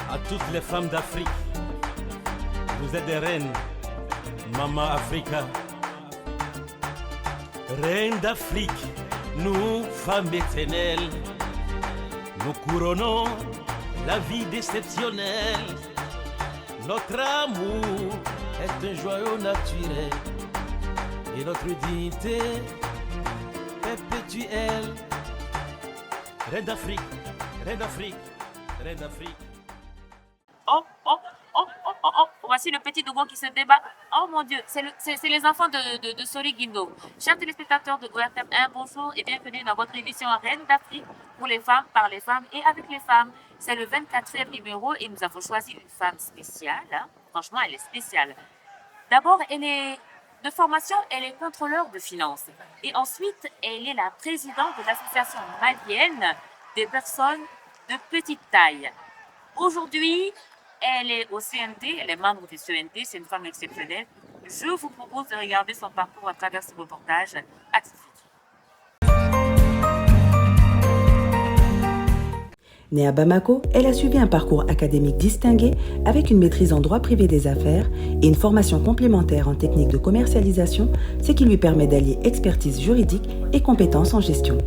À toutes les femmes d'Afrique, vous êtes des reines, Maman Africa. Reines d'Afrique, nous, femmes éternelles, nous couronnons la vie déceptionnelle. Notre amour est un joyau naturel et notre dignité perpétuelle. Reine d'Afrique, reine d'Afrique, reine d'Afrique. Oh, oh, oh, oh, oh, oh, voici le petit Dogon qui se débat. Oh mon Dieu, c'est les enfants de Sori Guindo. Chers téléspectateurs de ORTM 1, bonjour et bienvenue dans votre émission Reine d'Afrique pour les femmes, par les femmes et avec les femmes. C'est le 24e numéro et nous avons choisi une femme spéciale. Hein. Franchement, elle est spéciale. D'abord, elle est de formation, elle est contrôleur de finances. Et ensuite, elle est la présidente de l'association malienne des personnes de petite taille. Aujourd'hui, elle est au CNT, elle est membre du CNT, c'est une femme exceptionnelle. Je vous propose de regarder son parcours à travers ce reportage. À tout de suite. Née à Bamako, elle a suivi un parcours académique distingué avec une maîtrise en droit privé des affaires et une formation complémentaire en technique de commercialisation, ce qui lui permet d'allier expertise juridique et compétences en gestion.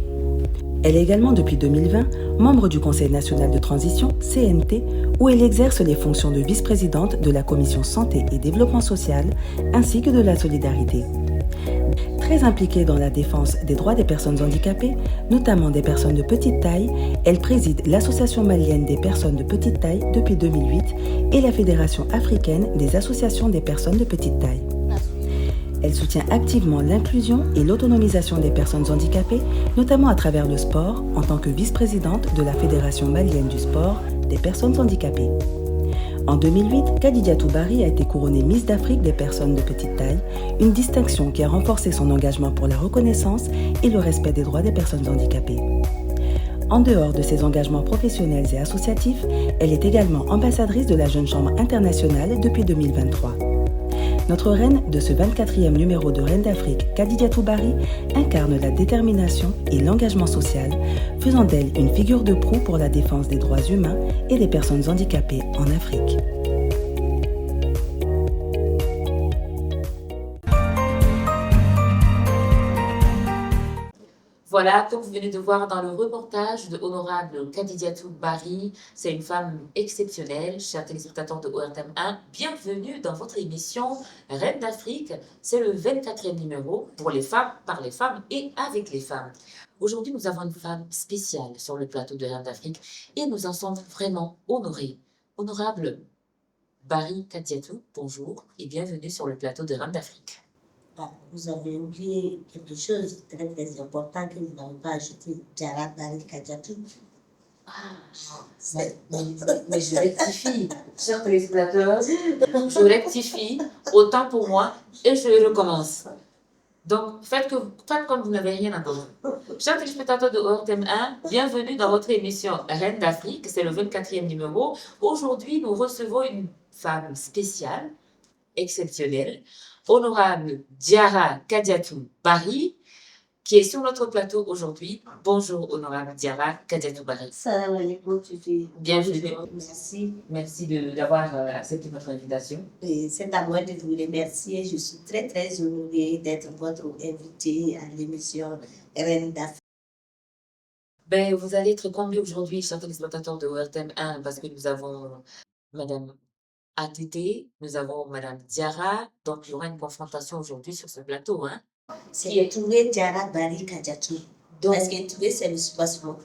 Elle est également depuis 2020 membre du Conseil national de transition, CNT, où elle exerce les fonctions de vice-présidente de la Commission santé et développement social ainsi que de la solidarité. Très impliquée dans la défense des droits des personnes handicapées, notamment des personnes de petite taille, elle préside l'Association malienne des personnes de petite taille depuis 2008 et la Fédération africaine des associations des personnes de petite taille. Elle soutient activement l'inclusion et l'autonomisation des personnes handicapées, notamment à travers le sport, en tant que vice-présidente de la Fédération malienne du sport des personnes handicapées. En 2008, Kadidiatou Barry a été couronnée Miss d'Afrique des personnes de petite taille, une distinction qui a renforcé son engagement pour la reconnaissance et le respect des droits des personnes handicapées. En dehors de ses engagements professionnels et associatifs, elle est également ambassadrice de la Jeune Chambre internationale depuis 2023. Notre reine de ce 24e numéro de Reine d'Afrique, Kadidiatou Barry, incarne la détermination et l'engagement social, faisant d'elle une figure de proue pour la défense des droits humains et des personnes handicapées en Afrique. Voilà, comme vous venez de voir dans le reportage de Honorable Kadidiatou Barry, c'est une femme exceptionnelle, chers téléspectateurs de ORTM 1. Bienvenue dans votre émission Reine d'Afrique. C'est le 24e numéro pour les femmes, par les femmes et avec les femmes. Aujourd'hui, nous avons une femme spéciale sur le plateau de Reine d'Afrique et nous en sommes vraiment honorés. Honorable Barry Kadidiatou, bonjour et bienvenue sur le plateau de Reine d'Afrique. Vous avez oublié quelque chose de très très important que nous n'avons pas ajouté, Diarra Barry Kadidiatou. Mais je rectifie, chers téléspectateurs, je rectifie, autant pour moi, et je recommence. Donc, faites comme vous n'avez rien entendu. Chers téléspectateurs de ORTM 1, bienvenue dans votre émission Reine d'Afrique, c'est le 24e numéro. Aujourd'hui, nous recevons une femme spéciale, exceptionnelle, Honorable Diarra Kadidiatou Barry, qui est sur notre plateau aujourd'hui. Bonjour, Honorable Diarra Kadidiatou Barry. Salam alaikum, Bienvenue. Merci. Merci d'avoir accepté notre invitation. C'est à moi de vous remercier. Je suis très très honorée d'être votre invitée à l'émission Reine d'Afrique. Ben, vous allez être comblés aujourd'hui, chers téléspectateurs de ORTM 1, parce que nous avons Madame ATT, nous avons Madame Diarra, donc il y aura une confrontation aujourd'hui sur ce plateau. Hein. C'est Touré Diarra Barry Kadidiatou. Parce que Touré, c'est le soubassement.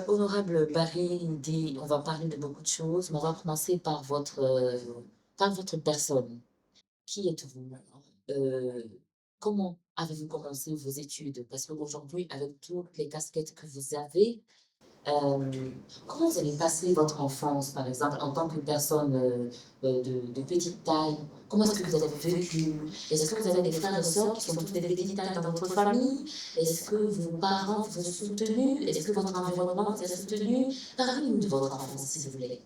Honorable Barry dit, on va parler de beaucoup de choses, mais on va commencer par votre personne. Qui êtes-vous? Comment avez-vous commencé vos études? Parce qu'aujourd'hui, avec toutes les casquettes que vous avez, comment vous avez passé votre enfance, par exemple, en tant que personne de petite taille? Comment est-ce que vous avez vécu? Est-ce que vous avez des frères et sœurs qui sont tous des petites tailles dans votre famille? Est-ce que vos parents vous ont soutenu? Est-ce que votre environnement vous a soutenu? Parlez-nous de votre enfance, s'il vous plaît.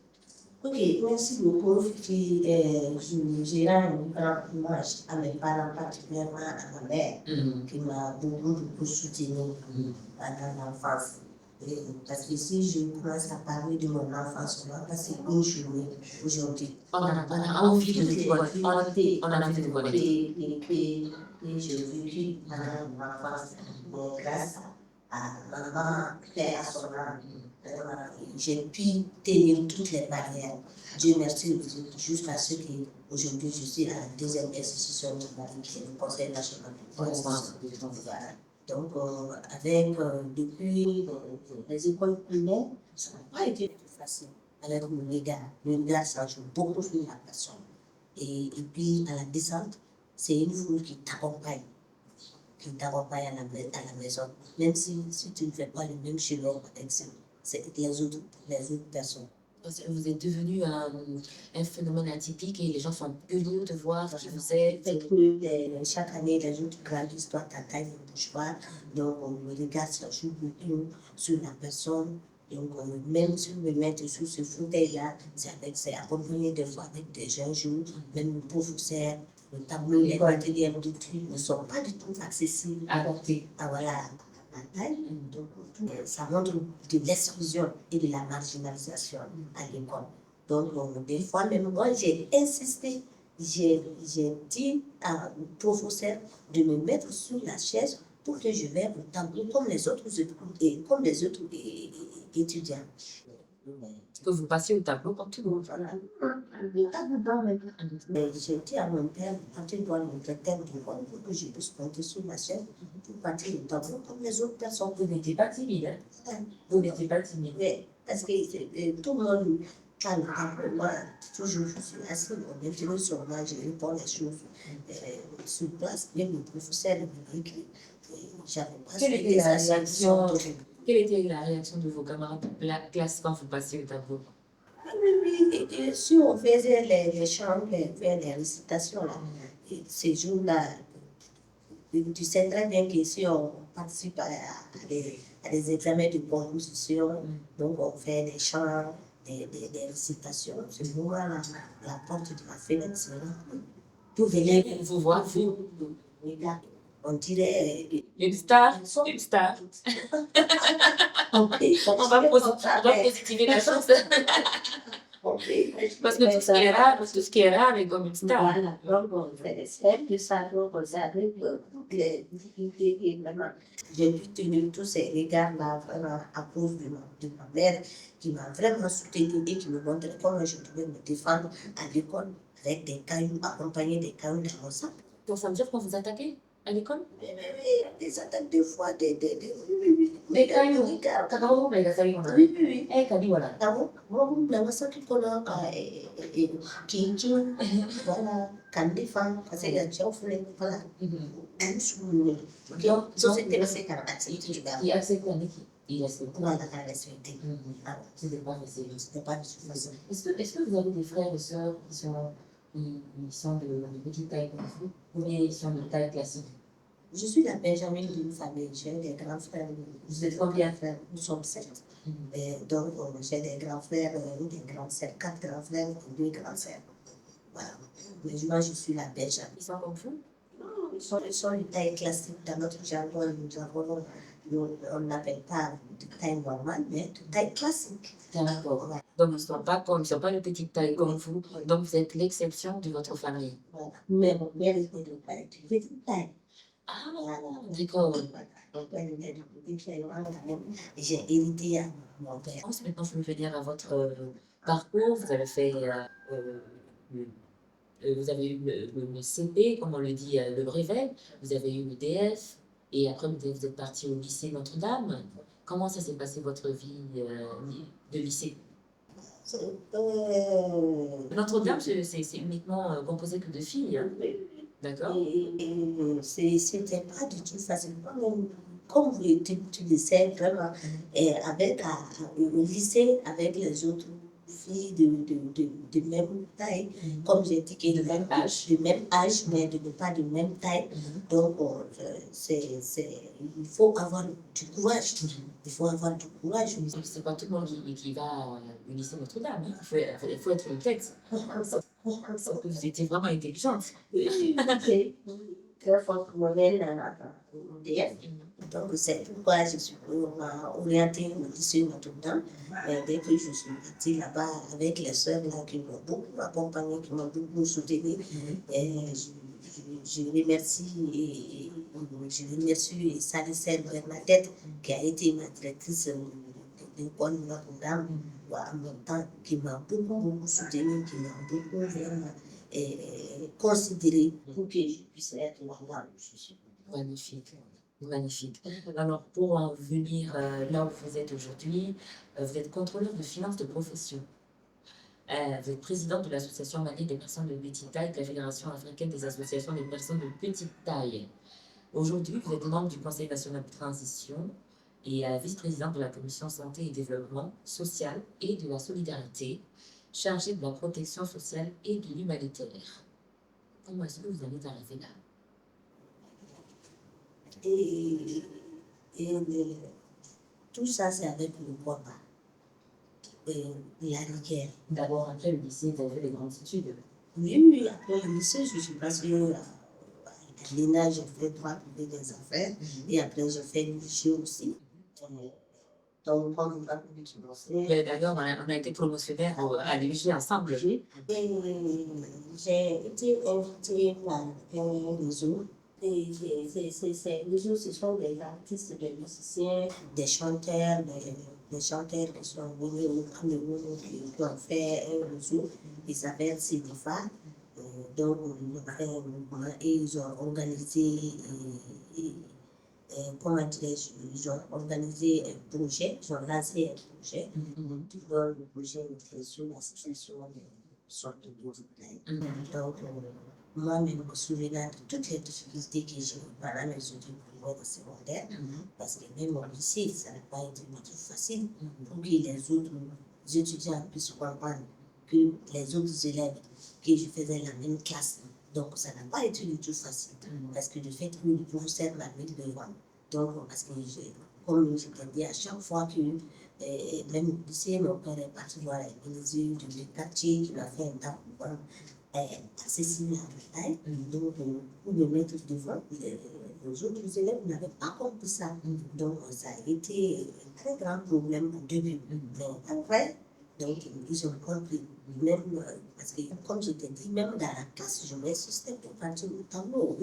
Ok, merci beaucoup, Fifi. Je rends un grand hommage à mes parents, particulièrement à ma mère, qui m'a beaucoup soutenu pendant l'enfance. Parce que si je commence à parler de mon enfance, on va passer une journée aujourd'hui. On a envie de dévoiler. On a envie de dévoiler. Et j'ai vécu pendant mon enfance grâce à maman, père, à son âme. J'ai pu tenir toutes les barrières. Dieu merci, jusqu'à ce qu'aujourd'hui je suis à la deuxième institution de Paris, qui est le Conseil national de France. Voilà. Donc, depuis les écoles primaires, ça n'a pas été facile. Alors, le regard, ça joue beaucoup sur la passion. Et puis, à la descente, c'est une foule qui t'accompagne à la maison. Même si tu ne fais pas le même chemin, c'est les autres personnes. Vous êtes devenu un phénomène atypique et les gens sont curieux de voir qui vous êtes. Chaque année, les autres grandissent, toi, ta taille ne bouge pas. Donc, le regard, ça joue beaucoup sur la personne. Donc, même si me mettre sur ce fauteuil-là, c'est accompagné des fois avec des jeunes jours, même le professeur, le tableau, les matériels de tri ne sont pas du tout accessibles. Adapté. Ah, voilà. Donc, ça montre de l'exclusion et de la marginalisation à l'école. Donc, des fois, même moi, j'ai insisté, j'ai dit au professeur de me mettre sur la chaise pour que je veuille au tableau comme les autres étudiants. Que vous passiez au tableau comme tout le monde. Voilà. Mais j'ai dit à mon père, quand il doit me traiter de voix, pour que je puisse monter sur la chaise, pour partir au tableau comme les autres personnes. Vous n'étiez pas timide, hein? Vous n'étiez pas timide. Oui, parce que tout le monde a le tableau. Moi, toujours, je suis assis, on est sur moi, je réponds les choses sur place, même le professeur me écrit. J'avais pas Quelle était la réaction de vos camarades de la classe quand vous passiez au tableau? Oui, si on faisait les chants, les récitations, là, ces jours-là, tu sais très bien que si on participe à des examens de composition, donc on fait des chants, des récitations, c'est moi la porte de la fenêtre, c'est là. Vous venez vous voir, vous. Regarde, on dirait. Une star. On va positiver la chose. Parce que tout ce qui est rare est comme une star. Voilà, donc on fait des scènes de ça, donc ça arrive, les difficultés, vraiment. J'ai pu tenir tous ces regards-là vraiment à cause de ma mère qui m'a vraiment soutenue et qui me montrait comment je pouvais me défendre à l'école avec des cailloux, accompagnés des cailloux dans mon sac. Donc ça veut dire qu'on vous attaquait à l'école? Oui, des attaques des fois, des cailloux. Kakao ba sa iyo? Oui. Kadi wala. Moi, la masakit ko na kinkin, voilà, kandifan, kasi yan siya ufulin pala. Ano sumunod? So, c'était le fait qu'à Il accepte il accepte. Voilà, la respecté. C'était pas facile. C'était pas facile. Est-ce que vous avez des frères et sœurs qui sont de petite taille comme vous ou bien ils sont de taille classique? Je suis la Benjamin d'une famille. J'ai des grands frères. Vous êtes combien de frères? Nous sommes 7. Donc, j'ai des grands frères, des grandes sœurs, 4 grands frères et 2 grands frères. Voilà. Mais moi, je suis la Benjamin. Ils sont comme vous? Non, ils sont de taille classique. Dans notre jargon, on n'appelle pas de taille normale, mais de taille classique. D'accord. Donc, ils ne sont pas de petite taille comme vous. Donc, vous êtes l'exception de votre famille. Voilà. Mais mon père était de petite taille. Ah, d'accord. J'ai hérité à mon père. Maintenant, je vais venir à votre parcours. Vous avez fait, vous avez eu le CP, comme on le dit, le brevet. Vous avez eu le DF. Et après, vous êtes parti au lycée Notre-Dame. Comment ça s'est passé votre vie de lycée? Notre-Dame, c'est uniquement composé que de filles. Hein? D'accord. C'était pas du tout facile. Comme tu le sais, vraiment, avec le lycée, avec les autres filles de même taille, comme j'ai dit, de même âge, mais de pas de même taille. Donc, il faut avoir du courage. Il faut avoir du courage. C'est pas tout le monde qui va au lycée Notre-Dame. Hein. Il faut être honnête. Vous étiez vraiment intelligente. Très forte modèle moderne. Donc, c'est pourquoi je suis orientée au lycée Notre-Dame. Dès que je suis partie là-bas avec les sœurs là, qui m'ont beaucoup accompagnée, qui m'ont beaucoup soutenue, je remercie Salissel Bernadette, qui a été ma directrice de l'école Notre-Dame, en même temps, qui m'a beaucoup soutenue, qui m'a beaucoup vraiment considérée pour que je puisse être là où je suis. Magnifique. Magnifique. Alors, pour en venir là où vous êtes aujourd'hui, vous êtes contrôleur de finances de profession. Vous êtes président de l'association malienne des personnes de petite taille de la Fédération africaine des associations des personnes de petite taille. Aujourd'hui, vous êtes membre du Conseil national de transition et vice-président de la commission santé et développement social et de la solidarité, chargé de la protection sociale et de l'humanitaire. Comment est-ce que vous en êtes arrivé là? Tout ça, c'est avec le combat. La rigueur. D'abord, après le lycée, vous avez fait des grandes études. Oui, après le lycée, je suis passée à l'ENA, j'ai fait droit privé des affaires, et après j'ai fait le lycée aussi. Donc, comme on a commencé. D'ailleurs, on a été promotionnaires à l'UG ensemble. Et j'ai été invitée par un réseau. Ces réseaux, ce sont des artistes, des musiciens, des chanteurs qui sont venus au Cameroun, qui ont fait un réseau qui s'appelle CDFA. Donc, ils ont organisé, comment dirais-je, ils ont organisé un projet, ils ont lancé un projet. Le projet était sur la situation des sortes de pauvreté. Donc, moi-même, je me souviens de toutes les difficultés que j'ai eues pendant mes études primaires et secondaires, parce que même au lycée, ça n'a pas été du tout facile pour que les autres étudiants puissent comprendre que les autres élèves, que je faisais la même classe. Donc, ça n'a pas été du tout facile, parce que le fait que le professeur m'a mis devant, donc, parce que, comme je t'ai dit, à chaque fois que, même au lycée, mon père est parti voir les mesures du quartier, qui m'a fait un temps pour accessible à la taille, donc pour me mettre devant, les autres élèves n'avaient pas compris ça. Donc ça a été un très grand problème au début. Mais après, donc, ils ont compris. Même, parce que comme je t'ai dit, même dans la classe, je m'insistais pour partir au tableau.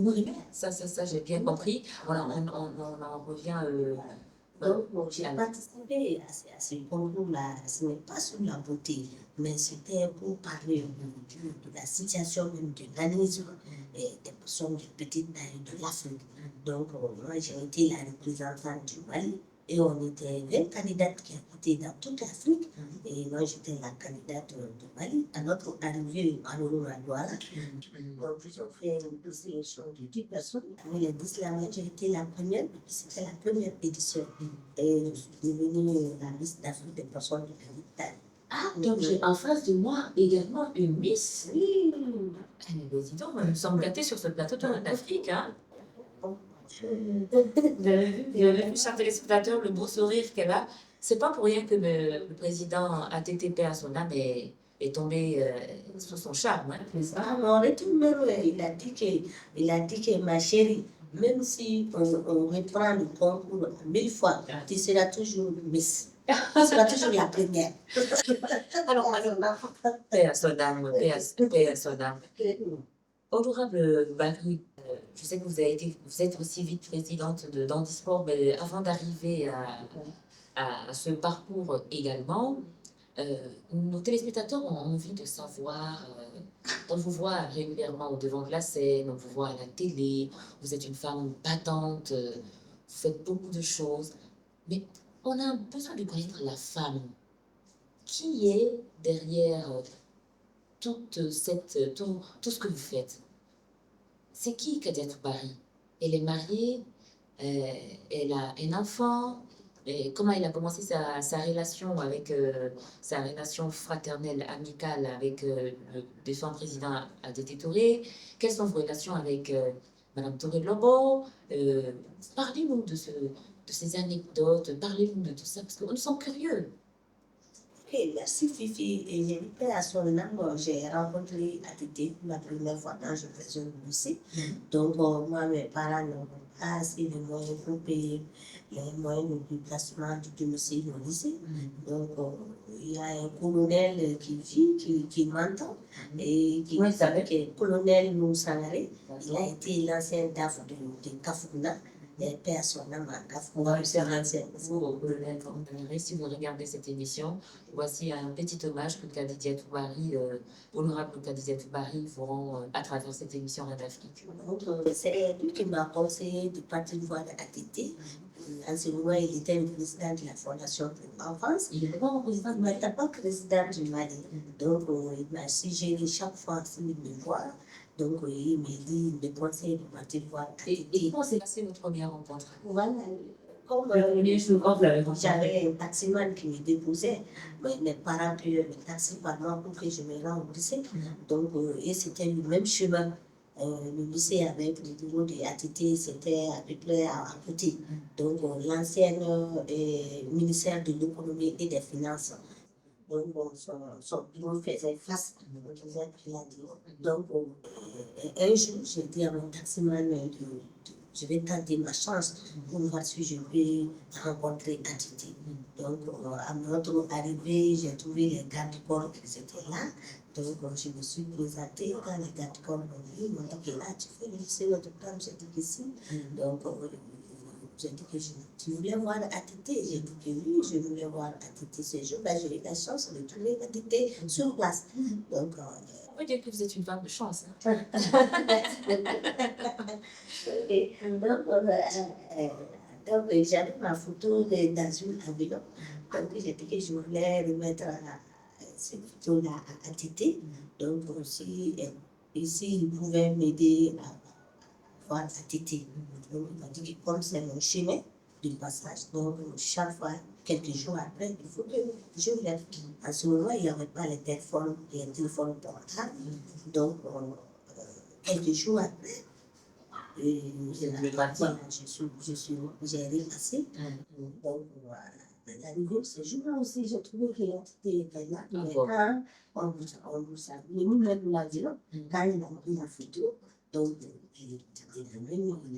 Ça, j'ai bien compris. Voilà, on en revient. Donc, j'ai participé à ce concours-là. Ce n'est pas sur la beauté, mais c'était pour parler de la situation même de l'analyse des personnes de petite taille de l'Afrique. Donc, moi, j'ai été la représentante du Mali. Et on était 20 candidates qui étaient dans toute l'Afrique. Et moi, j'étais la candidate de Mali. À notre arrivée à Douala, donc, ils ont fait une sélection de 10 personnes. Parmi les 10 là, j'ai été la première, c'était la première édition. Et je suis devenue la liste d'Afrique des personnes de petite taille. Ah, donc j'ai en face de moi également une Miss. Oui. Dis donc, nous sommes gâtés sur ce plateau d'Afrique, hein? Vous avez vu, chers téléspectateurs, le beau sourire qu'elle a. C'est pas pour rien que le président ATTP à son âme est tombé sous son charme. Hein, Ah, mon retour, il a dit que ma chérie, même si on reprend le concours 1000 fois, tu seras toujours Miss. Tu seras toujours la première. Alors, paix à son âme, paix à son âme. Honorable Barry, je sais que vous êtes aussi vice-présidente d'Handisport, mais avant d'arriver à ce parcours également, nos téléspectateurs ont envie de savoir, on vous voit régulièrement au devant de la scène, on vous voit à la télé, vous êtes une femme battante, vous faites beaucoup de choses, mais on a besoin de connaître la femme. Qui est derrière tout ce que vous faites? C'est qui Kadiatou Barry? Elle est mariée, elle a un enfant, Et comment il a commencé sa relation avec sa relation fraternelle, amicale avec le défunt président Adété Touré? Quelles sont vos relations avec Madame Touré Lobo? Parlez-nous de ces anecdotes, parlez-nous de tout ça, parce que nous sommes curieux. Ok, merci Fifi. Et j'ai dit à son âme, j'ai rencontré Adété la première fois quand je faisais le lycée. Donc, moi, mes parents n'ont pas assez de moyens pour payer les moyens de déplacement du domicile au lycée. Donc, il y a un colonel qui vit, qui m'entend, et qui s'appelle le colonel Moussangare. Il a été l'ancien DAF de Kafuna. Paix à son âme à Kafuna. Vous, colonel Moussangare, si vous regardez cette émission, voici un petit hommage que Khadija Toubari, honorable Khadija Toubari, feront à travers cette émission Reine d'Afrique. C'est lui qui m'a conseillé de partir voir ATT. En ce moment, il était le président de la Fondation pour l'enfance. Il n'était pas président du Mali. Donc, il m'a suggéré chaque fois s'il me voit. Donc, il m'a dit de conseiller de partir voir ATT. Et comment s'est passée votre première rencontre? Voilà. Comme j'avais un taximan qui me déposait, mes parents payaient le taxi par mois pour que je me rende au lycée. Donc, et c'était le même chemin. Le lycée avec le bureau de ATT, c'était à peu près à côté. Donc, l'ancien ministère de l'économie et des finances. Donc, son bureau faisait face au Donc, un jour, j'ai dit à mon taximan je vais tenter ma chance pour voir si je peux rencontrer ATT. Donc, à notre arrivée, j'ai trouvé les gardes-corps qui étaient là. Donc, je me suis présentée quand les gardes-corps m'ont vu. Ils m'ont dit que là, tu fais le lycée notre plan. J'ai dit que si. Donc, j'ai dit que tu voulais voir ATT. J'ai dit que oui, je voulais voir ATT ce jour. Ben, j'ai eu la chance de trouver ATT sur place. Donc, on peut dire que vous êtes une femme de chance. Hein? Donc, j'avais ma photo dans une enveloppe. Donc, j'ai dit que je voulais remettre cette photo-là à ATT. Donc, aussi, ici, il pouvait m'aider à voir ATT. Donc, il m'a dit que comme c'est mon chemin de passage, donc chaque fois, quelques jours après, il faut que je vienne. À ce moment, il n'y avait pas les téléphones portables. Donc, quelques jours après, j'ai repassé. Donc, à l'arrivée de ce jour-là aussi, j'ai trouvé que l'entité était là. Mais quand on vous savait, nous-mêmes, nous l'avions, quand il a pris la photo, donc, il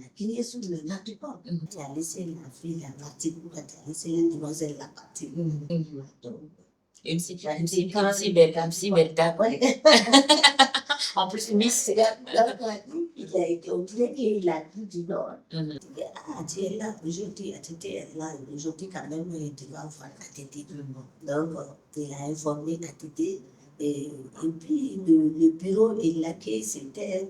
a crié sur le lac du port. Il a laissé la fille la partie, il a laissé la demoiselle la partie. Donc, une si belle dame. En plus, Miss. Il a été obligé qu'il a dit du Nord. Ah, tu es là aujourd'hui, ATT est là aujourd'hui quand même, tu vas voir ATT. Donc, il a informé ATT. Et puis, le bureau et l'accueil, c'était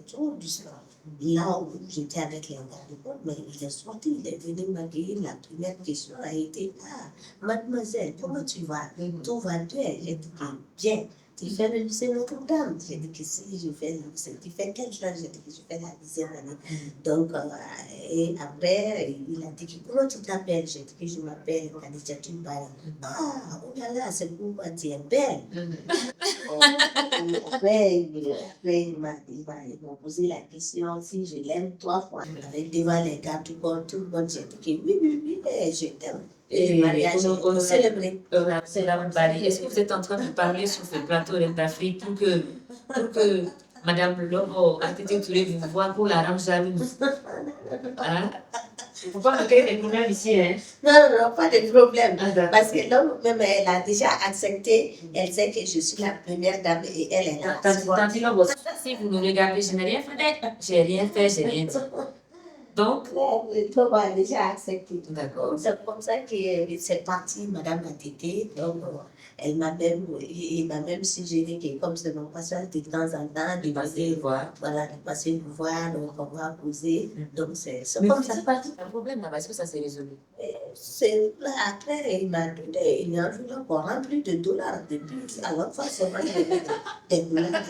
trop du sport. Là où j'étais avec les gardes, mais il est sorti, il est venu m'accueillir. La première question a été: ah, mademoiselle, comment tu vas? Tout va bien? J'ai dit: bien. Tu fais le lycée Notre-Dame? J'ai dit que si je fais le lycée. Tu fais quelle classe? J'ai dit que je fais la 10e année. Donc, et après, il a dit que comment tu t'appelles? J'ai dit que je m'appelle Khadija Toubari. Ah, oh là là, c'est pourquoi tu es belle. Après, il m'a posé la question si je l'aime 3 fois. Avec devant les gars, tout le monde, j'ai dit que oui, je t'aime. Et le mariage est célébré. C'est la Bali. Est-ce que vous êtes en train de parler sur ce plateau d'Afrique pour que Madame Lobo ATT Touré vous voit pour la rendre jalouse? Hein? Il ne faut pas me créer des problèmes ici. Hein? Non, pas de problème. Parce que l'homme, même, elle a déjà accepté. Elle sait que je suis la première dame et elle est là. Tanti Lobo, si vous nous regardez, je n'ai rien fait. J'ai rien dit. Donc, le a déjà accepté. D'accord. C'est comme ça que c'est parti, Madame ATT. Donc, il m'a même suggéré que comme c'est mon passage de temps en temps, de passer voir. Voilà, de passer le voir, donc on va poser. Donc, c'est comme ça. C'est pas un problème là-bas. Est-ce que ça s'est résolu? C'est là, après, il m'a donné une enveloppe remplie de dollars depuis. Alors, forcément, il y avait des dollars.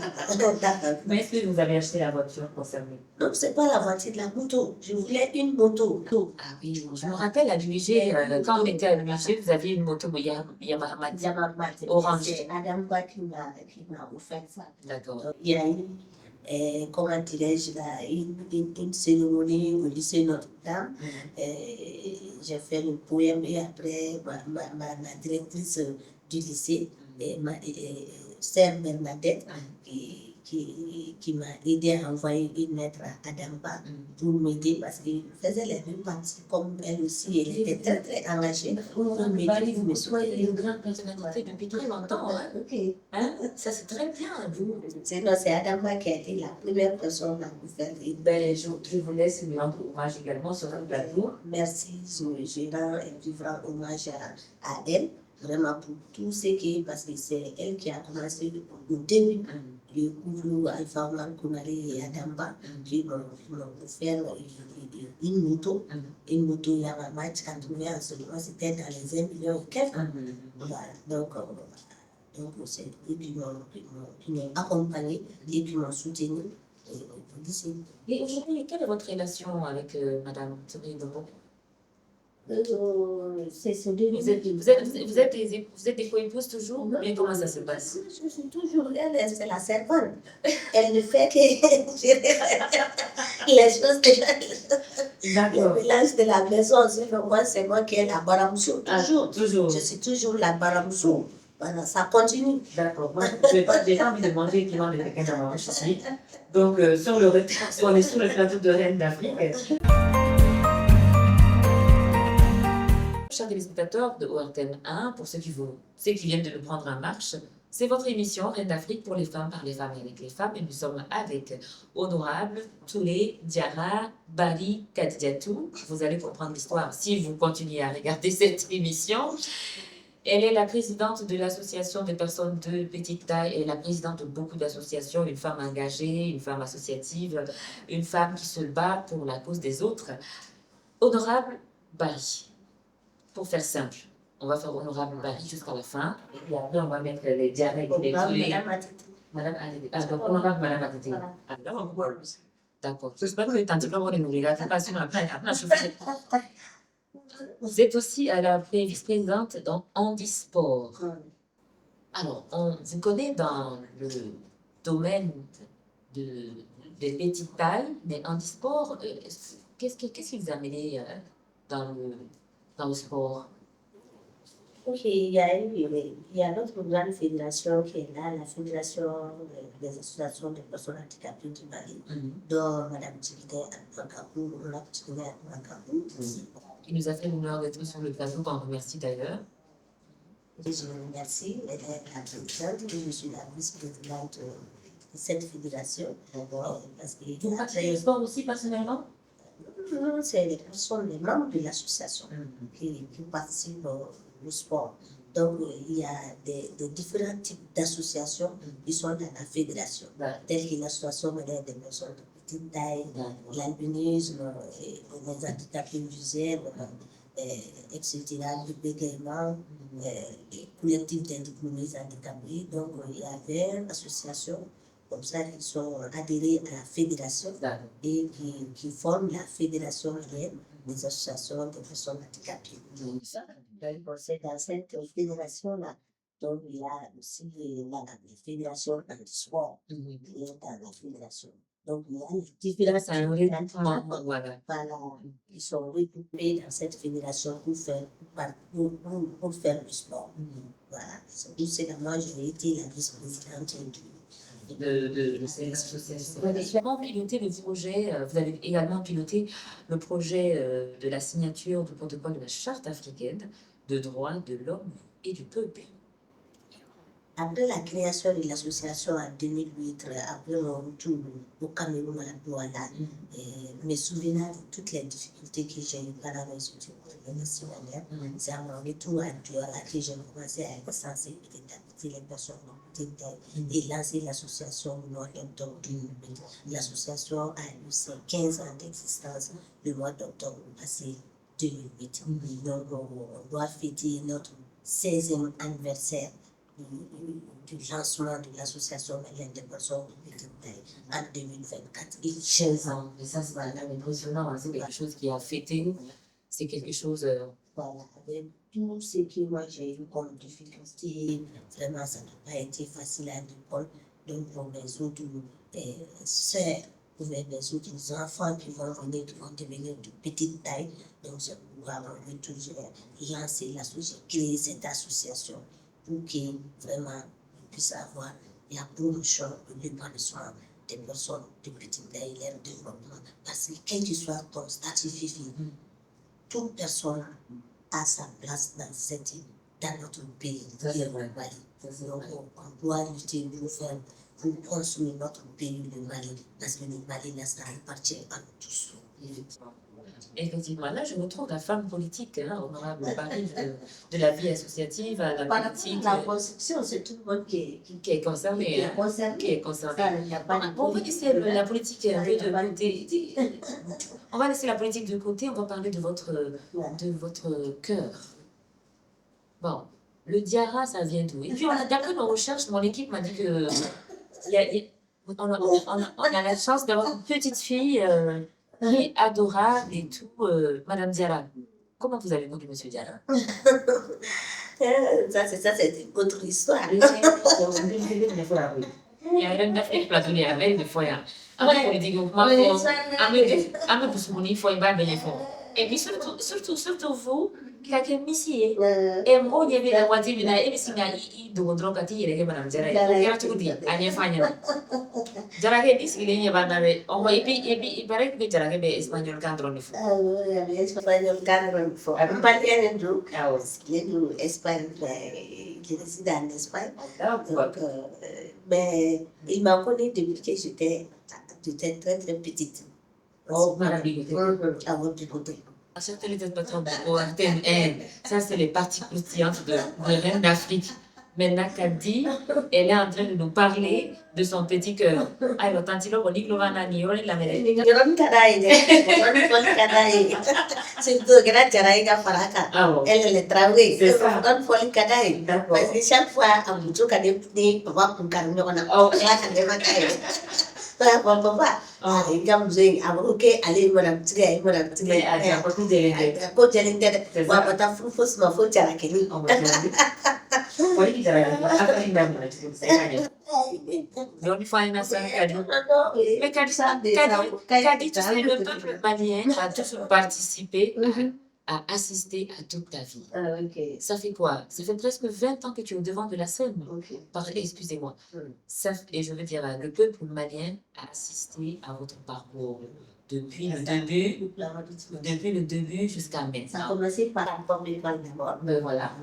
Mais est-ce que vous avez acheté la voiture concernée? Non, c'est pas la voiture, la moto. Je voulais une moto. Ah oui, je me rappelle à l'UIG, quand on était à l'UIG, vous aviez une moto Yamaha orange. C'est Adam Ba qui m'a offert ça. D'accord. Donc, il y a eu, comment dirais-je, là, une cérémonie au lycée Notre-Dame. J'ai fait le poème et après, ma directrice du lycée, Sœur Bernadette, qui m'a aidé à envoyer une lettre à Adamba pour m'aider parce qu'il faisait les mêmes parties comme elle aussi. Elle était très très engagée pour m'aider. Vous soyez une grande personnalité depuis très longtemps. Hein? Ok. Hein? Ça c'est très bien. Vous. Sinon, c'est Adamba qui a été la première personne à vous faire aider. Ben, je vous laisse lui rendre hommage également sur le plateau. Merci, je rends un vivant hommage à elle, vraiment pour tout ce qui est, parce que c'est elle qui a commencé au début. Le Kourou, Alpha Omar Kounari et Adamba, qui m'ont offert une moto Yamaha qui a trouvé en ce moment, c'était dans les 1 million et quelques. Voilà, donc c'est eux qui m'ont accompagné et qui m'ont soutenu. Et aujourd'hui, quelle est votre relation avec Madame Touré Domo? Vous Vous êtes des co-épouses toujours? Mais comment ça se passe? Je suis toujours, elle, c'est la servante. Elle ne fait que gérer les choses le mélange de la maison. Moi, c'est moi qui ai la baramoussou. Toujours. Je suis toujours la baramoussou. Voilà, ça continue. D'accord. Moi, j'ai pas envie de manger qui mange quelqu'un dans ma chambre. Donc, on est sur le plateau de Reine d'Afrique. Chers téléspectateurs de ORTM 1, pour ceux qui viennent de nous prendre en marche, c'est votre émission Reine d'Afrique pour les femmes, par les femmes et avec les femmes. Et nous sommes avec Honorable Touré Diarra Bari Kadidiatou. Vous allez comprendre l'histoire si vous continuez à regarder cette émission. Elle est la présidente de l'association des personnes de petite taille et la présidente de beaucoup d'associations, une femme engagée, une femme associative, une femme qui se bat pour la cause des autres. Honorable Bari. Pour faire simple, on va faire Honorable Bari jusqu'à la fin. Et après, on va mettre les diarrhées et les... Madame donc Honorable Madame Atete. D'accord. J'espère que vous êtes un petit peu de nous regarder. Vous êtes aussi à la vice-présidente dans Handisport. Alors, on vous connaît dans le domaine des petites tailles, mais Handisport, qu'est-ce qui vous a amené dans le sport? Ok, il y a notre grande fédération qui est là, la Fédération des associations de personnes handicapées du Mali, dont Mme Tchilide Abouakabou, qui nous a fait l'honneur d'être sur le plateau, qu'on remercie d'ailleurs. Je vous remercie, elle est la présidente, je suis la vice-présidente de cette fédération. Parce que vous pratiquez le sport aussi personnellement? Non, c'est les personnes, les membres de l'association qui participent au sport. Donc, il y a des différents types d'associations qui sont dans la fédération, telles que l'association des personnes de petite taille, l'albinisme, les handicapés visuels, etc., le bégaiement, les collectifs d'individus handicapés. Donc, il y avait une association comme ça qui sont adhérés à la fédération et qui forment la fédération réelle des associations de personnes handicapées. C'est dans cette fédération-là, donc il y a aussi la fédération Handisport qui est dans la fédération. Donc il y a les différents voilà, qui sont regroupés dans cette fédération pour faire du sport. Voilà, c'est pour cela que moi j'ai été la vice-présidente de ces associations. Vous avez également piloté le projet, vous avez également piloté le projet de la signature du protocole de la Charte africaine de droits de l'homme et du peuple. Après la création de l'association en 2008, après mon retour au Cameroun à Douala, me souvenant de toutes les difficultés que j'ai eues pendant mes études professionnelles, c'est à mon retour à Douala que j'ai commencé à être sensibilisée les personnes et lancer l'association le mois d'octobre 2008. L'association a eu ses 15 ans d'existence le mois d'octobre passé 2008. Donc, on doit fêter notre 16e anniversaire du lancement de l'association malienne des personnes de petite taille en 2024. Et 15 ans. Et ça, c'est impressionnant, hein. C'est quelque chose qui a fêté. C'est quelque chose. Voilà, avec tout ce que moi j'ai eu comme difficulté, vraiment ça n'a pas été facile à l'école. Donc pour mes autres sœurs, pour mes autres enfants qui vont venir, qui vont devenir de petite taille, donc c'est pourquoi on veut toujours lancer l'association, créer cette association pour que vraiment on puisse avoir la promotion et l'épanouissement des personnes de petite taille et leur développement. Parce que quel que soit ton statut physique, toute personne a sa place dans notre pays. Ça, c'est vrai. Donc, on doit lutter pour construire notre pays, le Mali, parce que le Mali, ça appartient à nous tous. Effectivement, là, je retrouve la femme politique, hein, honorable Barry, de la vie associative à la politique. La construction, c'est tout le monde qui est concerné. est concerné. Qui est concerné. Ça, il n'y a pas de On va laisser la politique un peu de côté. On va laisser la politique de côté, on va parler de votre cœur. Bon, le Diarra, ça vient d'où? Et puis, d'après nos recherches, mon équipe m'a dit que on a la chance d'avoir une petite fille qui est adorable et tout, Madame Diarra. Comment vous avez connu Monsieur Diarra? Ça, c'est une autre histoire. Il y a une affaire plateau, il y a une fois. Et puis surtout vous, qui avez mis et moi, il y avait la moitié de la émission de Gondrokati, il y a Madame Diarra. Il y a tout dit, à l'effet. Diarra est dit, il y a Banare. On va et puis, il paraît que Diarra est espagnol cadre de fou. Oui, espagnol cadre de fou. On parle bien de il est d'Espagne, il réside en Espagne. Donc, mais il m'a connu depuis que j'étais très très petite. Oh, merveilleux. Avant de voter. Chers téléspectateurs de ORTN, ça c'est les parties croustillantes de Reine d'Afrique. Maintenant, Kadi, elle est en train de nous parler de son petit cœur. Alors, tantilo, on dit que l'on va en la mêlée. C'est tout grand Diarra Faraka. Elle est travaillée. C'est ça. On faut le cadaille. Parce que chaque fois, on vous dit que papa pour carner, on a papa. Il y a un ok, allez, madame Tigay, madame Tigay. Quand elle est là, on va faire fausse ma faute à la Kelly. L'autre fois, il m'a dit mais Kadi, tu sais, le peuple malien a toujours participé à assister à toute ta vie. Ça fait quoi? Ça fait presque 20 ans que tu es au devant de la scène. Excusez-moi. Et je veux dire, le peuple malien a assisté à votre parcours depuis le début jusqu'à maintenant. Ça a commencé par la forme d'abord. Voilà.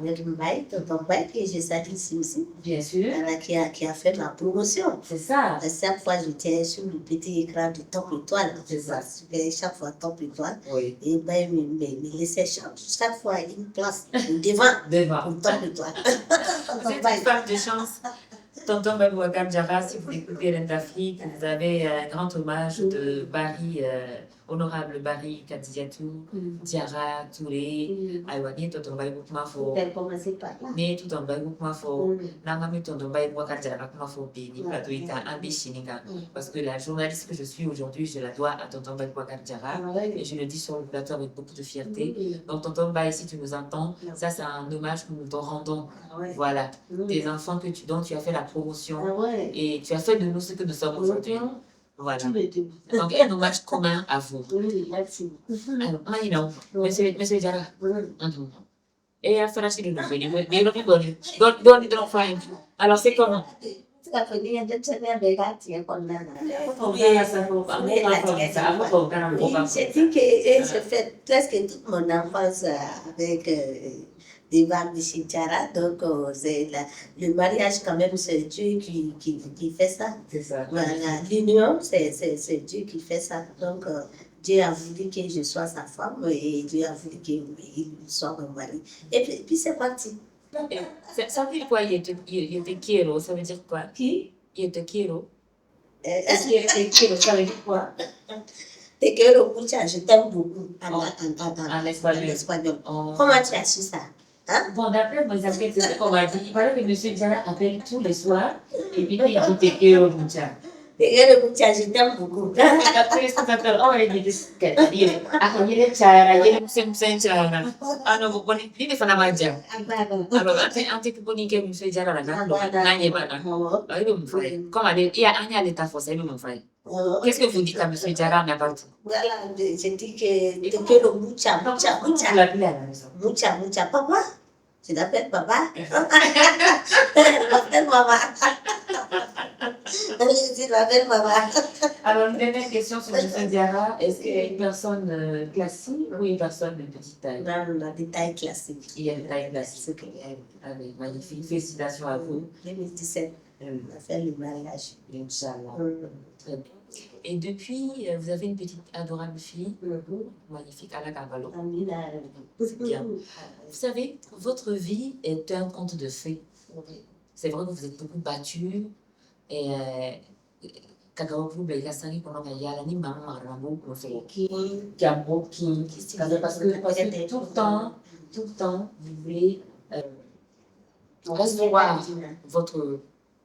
Tonton Mbaye, que j'ai salué ici aussi. Bien sûr. Qui a fait la promotion. C'est ça. Chaque fois, j'étais sur le petit écran de Top Étoile. C'est ça. Chaque fois, Top Étoile. Oui. Et ben, me laissait chaque fois une place devant. Pour Top Étoile. Vous êtes une femme de chance. Tonton Babouakar Diarra, si vous écoutez Reine d'Afrique, vous avez un grand hommage de Barry, honorable Barry Kadiatou, Diarra, Touré, Aïwani, Tonton Babouakar. Elle commençait par là. Mais tout en Babouakar, Nangami Tonton Babouakar Diarra, Béni, Platoïka, Ambishininga. Parce que la journaliste que je suis aujourd'hui, je la dois à Tonton Babouakar Diarra. Et je le dis sur le plateau avec beaucoup de fierté. Donc, Tonton Baye, si tu nous entends, ça c'est un hommage que nous te rendons. Voilà. Tes enfants dont tu as fait la promotion et tu as fait de nous ce que nous sommes aujourd'hui. Voilà. Donc, un hommage commun à vous. Merci. Alors, maintenant, monsieur Diarra. Et à faire acheter le nouveau. Alors, c'est comment? J'ai dit que j'ai fait presque toute mon enfance avec des vagues de Chitara, donc c'est le mariage quand même, c'est Dieu qui fait ça. C'est ça. Voilà, l'union, c'est Dieu qui fait ça. Donc Dieu a voulu que je sois sa femme et Dieu a voulu qu'il soit mon mari. Et puis c'est parti. Ça veut dire quoi, il était Kiro? Ça veut dire quoi? Qui? Il était Kiro. Est-ce qu'il était Kiro? Ça veut dire quoi? Te quiero mucho, je t'aime beaucoup En en espagnol. espagnol. Oh. Comment tu as su ça? Hein? Bon, d'après mes enquêtes, c'est ce qu'on m'a dit. Il paraît que M. Diarra appelle tous les soirs et puis il dit te quiero mucho. Te quiero mucho, je t'aime beaucoup. Après, les spectateurs, oh, il dit que il est Diarra, il est M. Diarra. Ah non, vous connaissez, il est Fanamadia. Alors, antes que vous dites que M. Diarra, là, n'ayez pas là. Ah, il est mon frère. Comme il y a l'état forcé, il est mon frère. Qu'est-ce que vous dites à M. Diarra en appartement? Voilà, je dis que te quiero mucho, mucho, mucho. Vous l'appelez à la maison. Mucho, mucho. Papa? Tu l'appelles papa? Je l'appelle maman. Je l'appelle maman. Alors, une dernière question sur M. Diarra. Est-ce qu'il est une personne classique ou une personne de petite taille? Non, non, des tailles classiques. Il y a une taille classique. Ah oui, magnifique. Félicitations à vous. 2017, on a fait le mariage. Inch'Allah. Très bien. Et depuis, vous avez une petite adorable fille, magnifique, Ala Carvalho. C'est bien. Vous savez, votre vie est un conte de fées. C'est vrai que vous êtes beaucoup battu. Et Kagawapu Begasani pendant qu'il y a l'année, maman Rambo, qui a broqué. Parce que tout le temps, vous voulez recevoir votre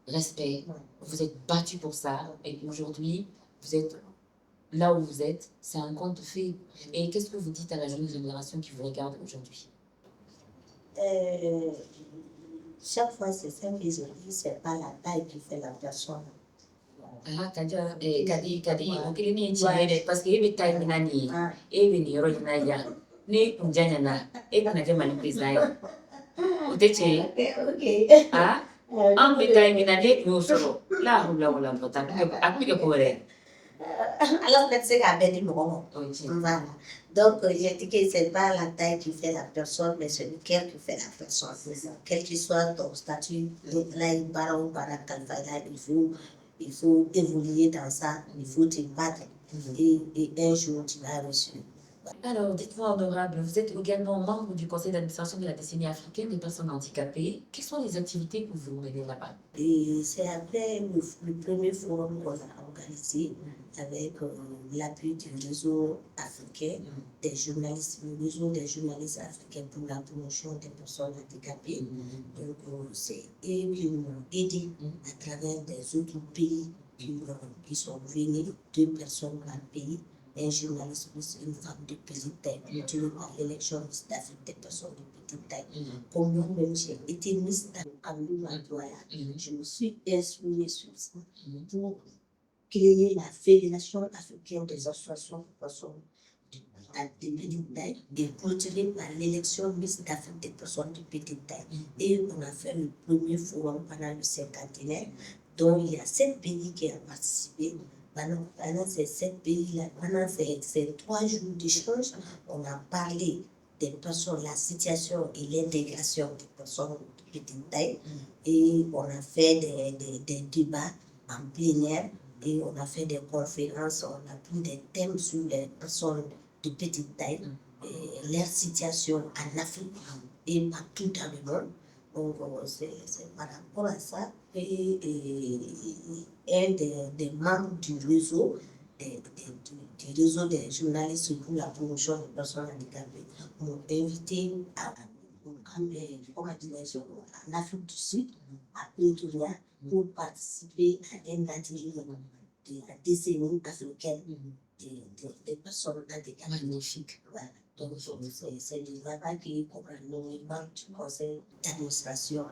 respect. Vous êtes battu pour ça. Et aujourd'hui, vous êtes là où vous êtes. C'est un conte de fées. Et qu'est-ce que vous dites à la jeune génération qui vous regarde aujourd'hui? Chaque fois, c'est ça que je dis, c'est pas la taille qui fait la personne. Ah, kadi, parce que il taille minani, et vini roinaya, ni unjana, et kana manipulation. Uteche, ah, en bétail minani, nous serons là où la bretagne, après le courrier. Alors, c'est qu'à Bénin, voilà. Donc, je dis que c'est pas la taille qui fait la personne, mais c'est le cœur qui fait la personne. Quel que soit ton statut, là, il faut évoluer dans ça, il faut te battre. Et un jour, tu vas réussir. Alors, dites-moi, honorable, vous êtes également membre du conseil d'administration de la décennie africaine des personnes handicapées. Quelles sont les activités que vous menez là-bas? Et c'est après le premier forum qu'on a organisé avec l'appui du réseau africain des journalistes, le réseau des journalistes africains pour la promotion des personnes handicapées. Donc, c'est eux qui m'ont aidé à travers des autres pays qui sont venus, 2 personnes par pays. Un journaliste plus une femme de petite taille, par l'élection d'Afrique des personnes de petite taille. Comme moi-même, j'ai été mise en employeur. Je me suis inspirée sur ça pour créer la Fédération africaine des associations de personnes de petite taille et continuer par l'élection Miss d'Afrique des personnes de petite taille. Et on a fait le premier forum pendant le cinquantenaire, dont il y a 7 pays qui ont participé. Pendant ces 7 pays-là, pendant ces 3 jours d'échange, on a parlé des personnes, la situation et l'intégration des personnes de petite taille. Et on a fait des débats en plénière et on a fait des conférences, on a pris des thèmes sur les personnes de petite taille, et leur situation en Afrique et partout dans le monde. Donc, c'est par rapport à ça. Et un des membres du réseau, du réseau des journalistes pour la promotion des personnes handicapées, m'ont invité en Afrique du Sud, à Pretoria, pour participer à un atelier de la décennie africaine des personnes handicapées. Magnifique. Voilà. Donc, c'est là-bas qui comprennent le membre du conseil d'administration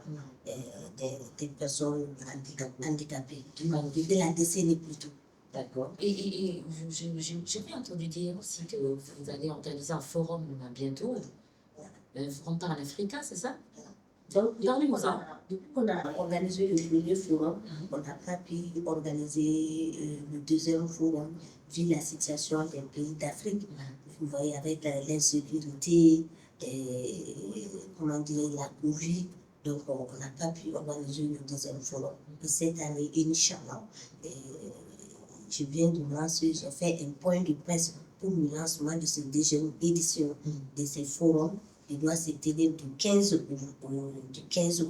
des personnes handicapées, de la décennie plutôt. D'accord. Et j'ai entendu dire aussi que vous allez organiser un forum bientôt, un forum pan-africain, c'est ça? Donc, depuis qu'on a organisé le premier forum, on n'a pas pu organiser le deuxième forum, vu la situation des pays d'Afrique. Vous voyez, avec l'insécurité, comment dire, la Covid, donc on n'a pas pu organiser le deuxième forum. Et cette année, Inch'Allah, je viens de lancer, j'ai fait un point de presse pour le lancement de cette deuxième édition de ces forums. Il doit se tenir du 15 au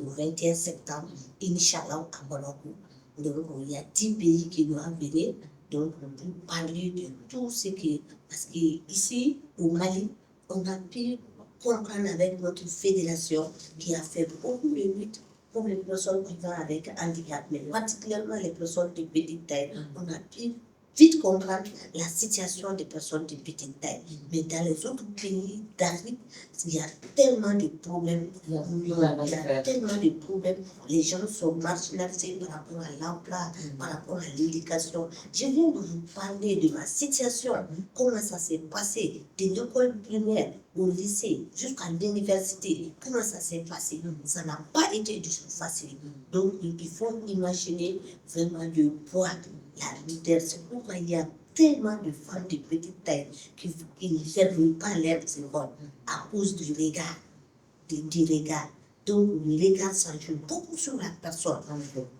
21 septembre, Inch'Allah, à Bamako. Donc, il y a 10 pays qui doivent venir. Donc, on peut parler de tout ce qui... Parce qu'ici, au Mali, on a pu comprendre avec notre fédération qui a fait beaucoup de luttes pour les personnes vivant avec handicap, mais particulièrement les personnes de petite taille. On a pu vite comprendre la situation des personnes de petite taille. Mais dans les autres pays d'Afrique, il y a tellement de problèmes. Il y a tellement de problèmes. Les gens sont marginalisés par rapport à l'emploi, par rapport à l'éducation. Je viens de vous parler de ma situation, comment ça s'est passé, de l'école primaire au lycée jusqu'à l'université. Comment ça s'est passé? Ça n'a pas été du tout facile. Donc, il faut imaginer vraiment le poids, la leader. C'est pourquoi il y a tellement de femmes de petite taille qui ne ferment pas leurs écoles à cause du regard, du regard. Donc, le regard, ça joue beaucoup sur la personne.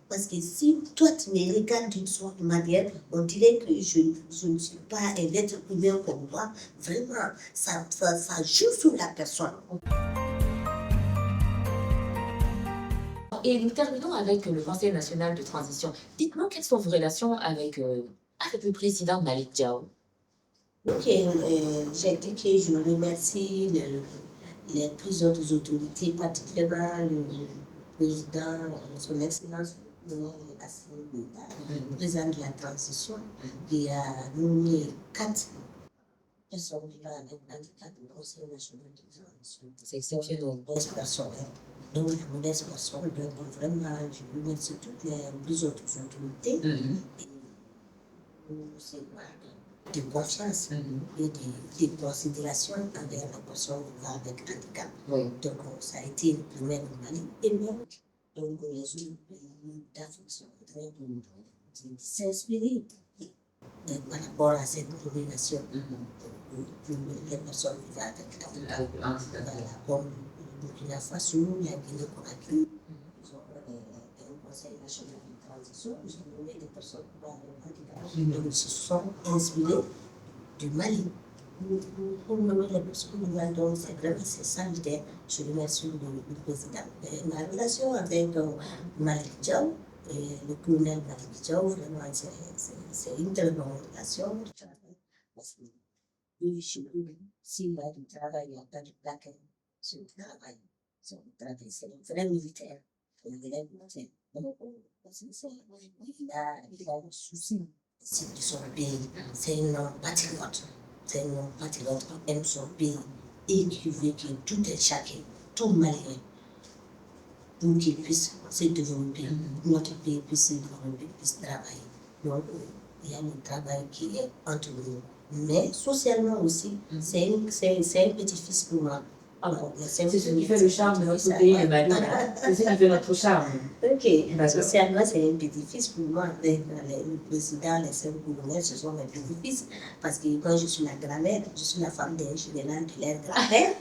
Parce que si toi, tu me regardes d'une sorte de manière, on dirait que je ne suis pas un être humain comme toi. Vraiment, ça joue sur la personne. Et nous terminons avec le Conseil national de transition. Dites-moi quelles sont vos relations avec le président Malick Diaw. Ok, j'ai dit que je remercie les plus autres autorités, particulièrement le président, son excellence, le président de la transition, qui a nommé 4 personnes vivant avec handicap au Conseil national de transition. C'est exceptionnel. 15 personnes. Donc, 15 personnes, donc vraiment, je remercie toutes les plus autres autorités. Et c'est de confiance et de considération envers la personne vivant avec handicap. Oui. Donc, ça a été le premier au Mali et même. Donc, les autres pays d'Afrique sont en train de s'inspirer par rapport à cette nomination pour les personnes vivant avec handicap. Comme le Burkina Faso, la Guinée-Conakry, ils ont un conseil national de transition, ils ont nommé des personnes vivant avec handicap. Donc, ils se sont inspirés du Mali pour nommer les personnes vivant. Donc, c'est vraiment salutaire. Je remercie le président. Ma relation avec Malick Diaw, le colonel Malick Diaw, vraiment, c'est une très bonne relation. Parce que s'il y a du travail, il n'y a pas de plaquette sur le travail. C'est un vrai militaire. Il a un souci de son pays. C'est un homme patriote. C'est un homme patriote qui aime son pays et qui veut que tout est chacun, tout Malien, pour qu'il puisse se développer, notre pays puisse se développer, puisse travailler. Donc, il y a un travail qui est entre nous. Mais socialement aussi, c'est un petit-fils pour moi. Alors, c'est ce qui fait le charme de notre pays, le Mali. C'est ce qui fait notre charme. Ok, socialement, c'est un petit-fils pour moi. Le président, les 5 colonels, ce sont mes petits-fils. Parce que quand je suis la grand-mère, je suis la femme d'un général de leur grand-mère.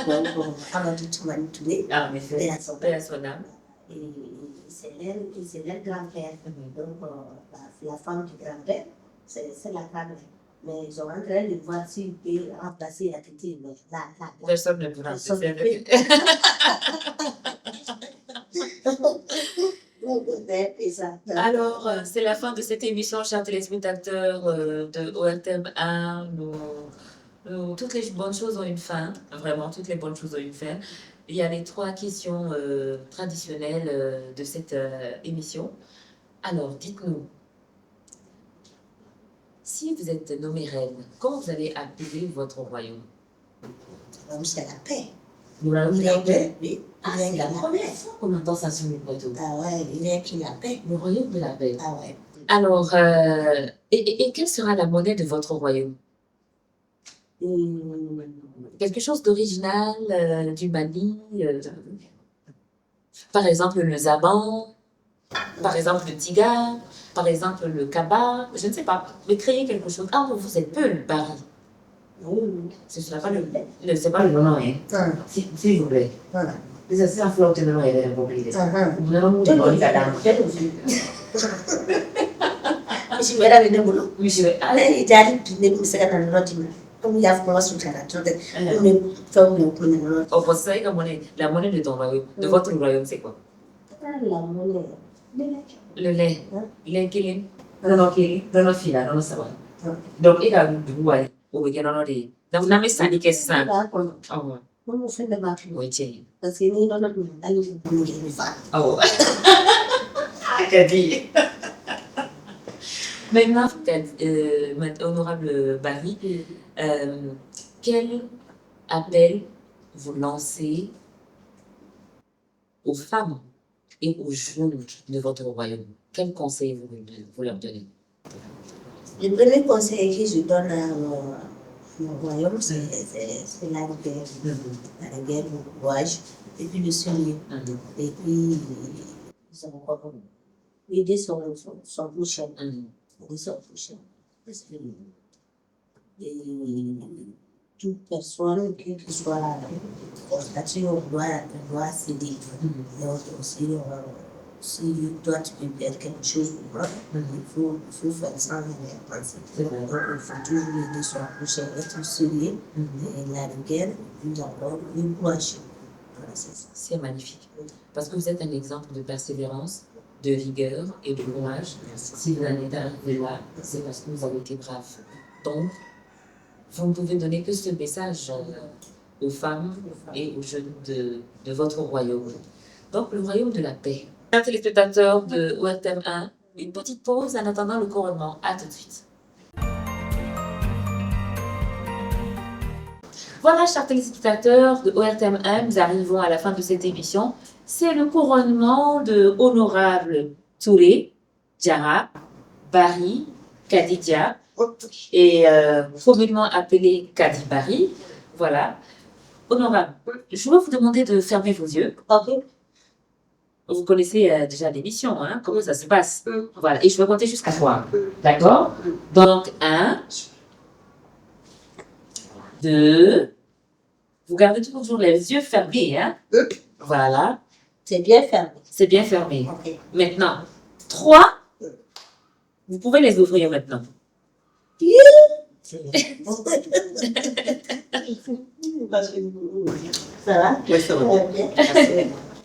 Donc, on a tout manipulé. Ah, mais c'est à son âme. Et c'est leur grand-père. Donc, la femme du grand-père, c'est la grand-mère. Mais ils sont en train de voir s'ils peuvent remplacer la petite. Personne ne peut remplacer. Alors, c'est la fin de cette émission, chers téléspectateurs de ORTM 1. Toutes les bonnes choses ont une fin. Vraiment, toutes les bonnes choses ont une fin. Il y a les 3 questions traditionnelles de cette émission. Alors, dites-nous. Si vous êtes nommée reine, comment vous allez appeler votre royaume? C'est la paix. Nous l'avons la paix. Oui. Ah, c'est la première fois qu'on entend ça sur le plateau. Ah ouais, il est qui la paix. Le royaume de la paix. Ah ouais. Alors, et quelle sera la monnaie de votre royaume? Quelque chose d'original du Mali. Par exemple, le zaban. Par exemple, le tiga. Par exemple, le kaba, je ne sais pas, mais créer quelque chose. Ah, vous êtes peu le Paris. Ce n'est pas le nom, hein. S'il vous plaît. C'est un flot de nom, il est immobilier. Vraiment, je vais aller Je vais aller au boulot. Oui, je vais aller. Il y a une comme il y a un sur la monnaie de ton royaume, de votre royaume, c'est quoi? La monnaie. Le lait. Lait qu'il est. Nono fila, nono sawa. Donc, ila duwai, uweke nono de. Na mesani kesa. Oh, Mama fenda ba. oje. Parce que ni nono ali ni fa. Oh. Kadi. Maintenant, honorable Barry, quel appel vous lancez aux femmes et aux jeunes de votre royaume? Quel conseil vous leur donnez? Le premier conseil que je donne à mon royaume, c'est la guerre. La guerre, le courage, et puis le sérieux. Et puis, aider son prochain. Aider son prochain. Parce que toute personne, quelle que soit la statut, doit céder. Et aussi, si toi tu peux perdre quelque chose, il faut faire ça. Donc, il faut toujours aider son prochain, être sérieux, et la guerre, puis d'abord, le courage. Voilà, c'est ça. C'est magnifique. Parce que vous êtes un exemple de persévérance, de rigueur et de courage. Si vous en êtes arrivé là, c'est parce que vous avez été brave. Donc, vous ne pouvez donner que ce message aux femmes et aux jeunes de votre royaume. Donc, le royaume de la paix. Chers téléspectateurs de ORTM 1, une petite pause en attendant le couronnement. À tout de suite. Voilà, chers téléspectateurs de ORTM 1, nous arrivons à la fin de cette émission. C'est le couronnement de Honorable Touré, Diarra, Barry, Kadidia, et communément appelé Kadi Barry. Voilà. Honorable, je vais vous demander de fermer vos yeux. Ok. Vous connaissez déjà l'émission, hein? Comment ça se passe? Voilà, et je vais compter jusqu'à 3. D'accord? Donc, 1, 2, vous gardez toujours les yeux fermés, hein? Voilà, C'est bien fermé. c'est bien fermé. Ok. Maintenant, 3, vous pouvez les ouvrir maintenant. Ça va? Oui, ça va. Bien.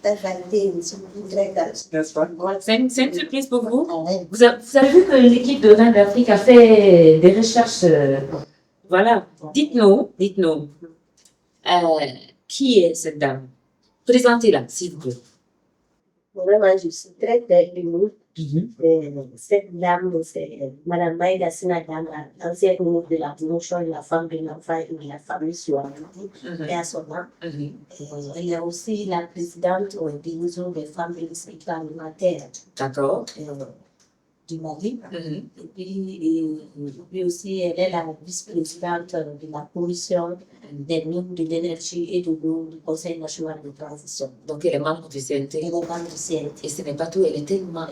Ça va été une surprise très grande. N'est-ce pas? C'est une surprise pour vous? Ah ouais. Vous avez vu que l'équipe de Reine d'Afrique a fait des recherches. Voilà. Dites-nous, qui est cette dame? Présentez-la, s'il vous plaît. Vraiment, je suis très émue. Cette dame, c'est Madame Maïda Sinadam, ancienne ministre de la promotion de la femme, de l'enfant et de la famille sur Haïti, et à son nom. Elle est aussi la présidente de division des femmes et des secteurs alimentaires D'accord. du Mali. Et puis aussi, elle est la vice-présidente de la commission des mines de l'énergie et de l'eau du Conseil national de transition. Donc, elle est membre du CNT. Elle est membre du CNT. Et ce n'est pas tout, elle a tellement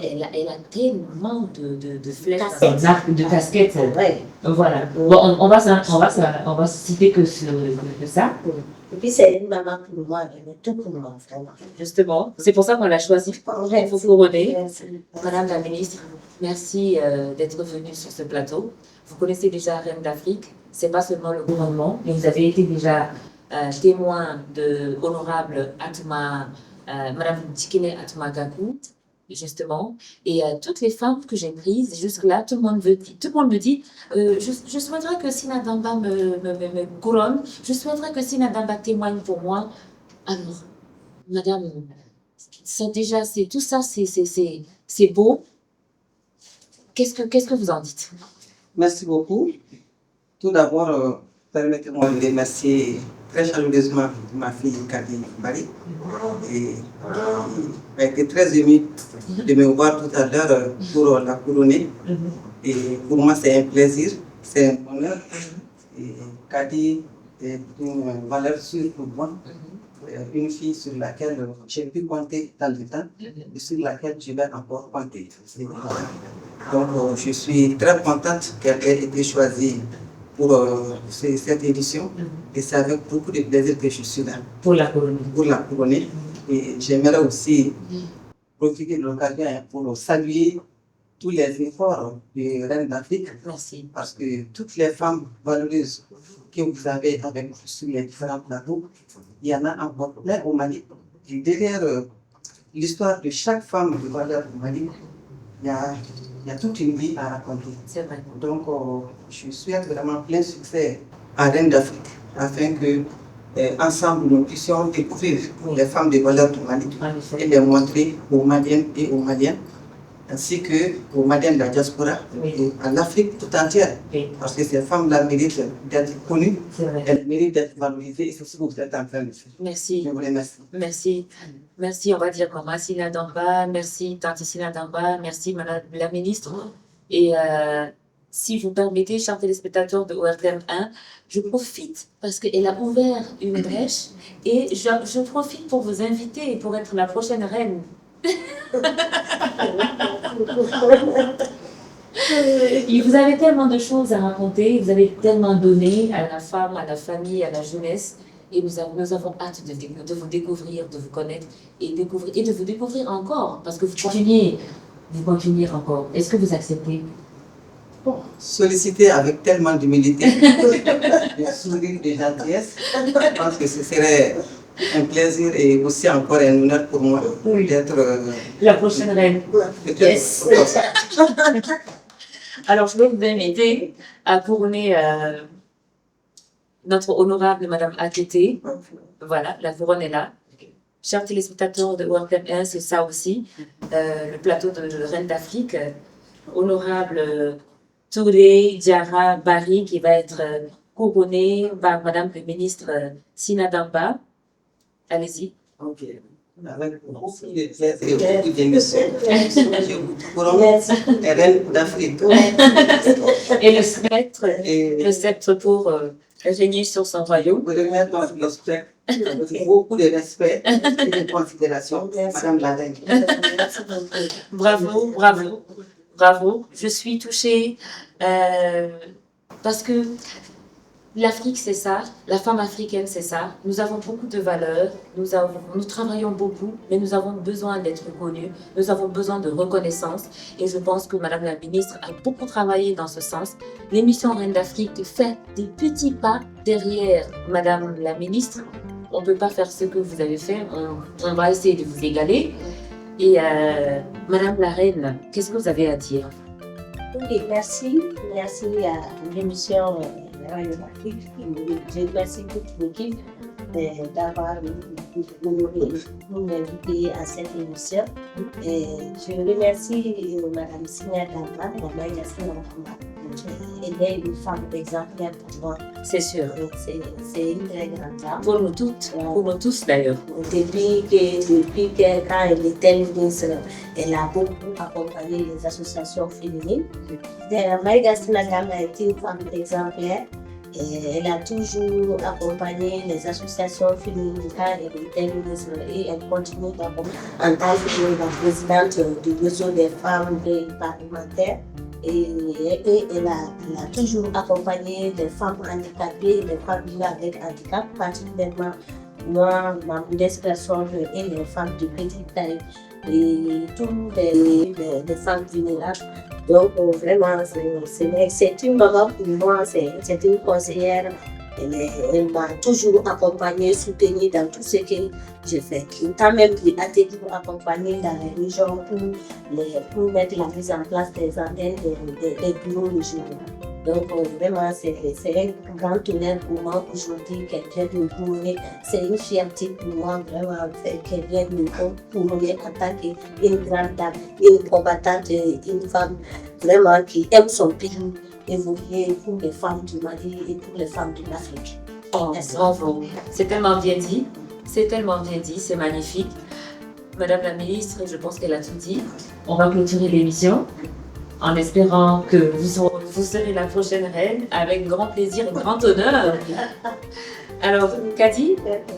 de flèches, Casquettes. de casquettes. Ouais. Voilà. Bon, on va citer que ça. Et puis, c'est une maman pour moi, elle est tout pour moi, vraiment. Justement, c'est pour ça qu'on l'a choisi pour vous couronner. Madame la ministre, merci d'être venue sur ce plateau. Vous connaissez déjà Reine d'Afrique, c'est pas seulement le gouvernement, mais vous avez été déjà témoin de honorable Atma, Madame Dikine Atma Gakou, justement, et toutes les femmes que j'ai prises jusque-là, tout le monde me dit, je souhaiterais que Sina Damba me couronne, je souhaiterais que Sina Damba témoigne pour moi. Alors, Madame, tout ça, c'est beau. Qu'est-ce que vous en dites? Merci beaucoup. Tout d'abord, permettez-moi de remercier très chaleureusement ma fille Kadi Barry. Et j'ai été très émue de me voir tout à l'heure pour la couronner. Et pour moi, c'est un plaisir, c'est un honneur. Et Kadi est une valeur sûre pour moi. Une fille sur laquelle j'ai pu compter dans le temps et sur laquelle je vais encore compter. Donc, je suis très contente qu'elle ait été choisie pour cette édition et c'est avec beaucoup de plaisir que je suis là Pour la couronner. pour la couronner. Et j'aimerais aussi profiter de l'occasion pour saluer tous les efforts de Reine d'Afrique. Merci. Parce que toutes les femmes valorisent que vous avez avec vous sur les différents plateaux, il y en a encore plein au Mali. Et derrière l'histoire de chaque femme de valeur au Mali, il y a il y a toute une vie à raconter. C'est vrai. Donc, je souhaite vraiment plein succès à Reine d'Afrique, afin que, ensemble, nous puissions découvrir les femmes de valeur du Mali et les montrer aux Maliennes et aux Maliens, ainsi qu'aux Maliens de la diaspora et à l'Afrique tout entière. Oui. Parce que ces femmes-là méritent d'être connues, C'est vrai. elles méritent d'être valorisées, et c'est ce que vous êtes en train de faire. Merci. Je vous remercie. Merci. Merci, on va dire comme Sina Damba, merci Tante Sina Damba, merci Madame la Ministre. Et si vous permettez, chers téléspectateurs de ORTM 1, je profite parce qu'elle a ouvert une brèche et je profite pour vous inviter et pour être la prochaine reine. Et vous avez tellement de choses à raconter, vous avez tellement donné à la femme, à la famille, à la jeunesse. Et nous avons hâte de vous découvrir, de vous connaître et de vous découvrir encore. Parce que vous continuez encore. Est-ce que vous acceptez? Sollicité avec tellement d'humilité, de sourire, de gentillesse, je pense que ce serait un plaisir et aussi encore un honneur pour moi d'être la prochaine reine. Yes. Alors, je vais vous inviter à couronner notre honorable Madame ATT. Voilà, la couronne est là. Chers téléspectateurs de ORTM 1, c'est ça aussi. Le plateau de Reine d'Afrique. Honorable Touré Diarra Barry qui va être couronné par Madame le ministre Sina Damba. Allez-y. Ok. Avec beaucoup de plaisir et beaucoup d'émotion, je vous couronne Reine d'Afrique. Et le sceptre pour régner sur son royaume. Vous remettre dans le spectre avec beaucoup de respect et de considération, Madame la Reine. Bravo, bravo, bravo. Je suis touchée parce que l'Afrique, c'est ça. La femme africaine, c'est ça. Nous avons beaucoup de valeurs. Nous travaillons beaucoup, mais nous avons besoin d'être connus. Nous avons besoin de reconnaissance. Et je pense que Madame la Ministre a beaucoup travaillé dans ce sens. L'émission Reine d'Afrique fait des petits pas derrière Madame la Ministre. On ne peut pas faire ce que vous avez fait. On va essayer de vous égaler. Et Madame la Reine, qu'est-ce que vous avez à dire? Oui, merci. Merci à l'émission Reine d'Afrique. Je remercie toute l'équipe d'avoir nous invité à cette émission. Et je remercie Mme Sina Damba, la mère Sina Damba. Elle est une femme exemplaire pour moi. C'est sûr. C'est une très grande dame. Pour nous toutes, pour nous tous d'ailleurs. Depuis que quand elle était ministre, elle a beaucoup accompagné les associations féminines. Maïga Sina Damba a été une femme exemplaire. Et elle a toujours accompagné les associations féminines quand elle était ministre et elle continue d'accompagner en tant que la présidente du réseau des femmes parlementaires. Et elle a toujours accompagné les femmes handicapées, les femmes vivant avec handicap, particulièrement moi, ma modeste personne et les femmes de petite taille et toutes les femmes vulnérables. Donc vraiment, c'est une maman pour moi, c'est une conseillère. Elle m'a toujours accompagnée, soutenue dans tout ce que j'ai fait. Tant même a toujours accompagnée dans les régions pour mettre la mise en place des antennes des bureaux régionaux. Donc vraiment, c'est un grand honneur pour moi aujourd'hui qu'elle vienne nous couronner. C'est une fierté pour moi vraiment qu'elle vienne nous couronner en tant qu'une grande dame, une combattante, une femme vraiment qui aime son pays. Évoluer pour les femmes du Mali et pour les femmes de l'Afrique. Oh, bravo. C'est tellement bien dit. C'est tellement bien dit. C'est magnifique. Madame la ministre, je pense qu'elle a tout dit. On va clôturer l'émission en espérant que vous serez la prochaine reine avec grand plaisir et grand honneur. Alors, Kadi,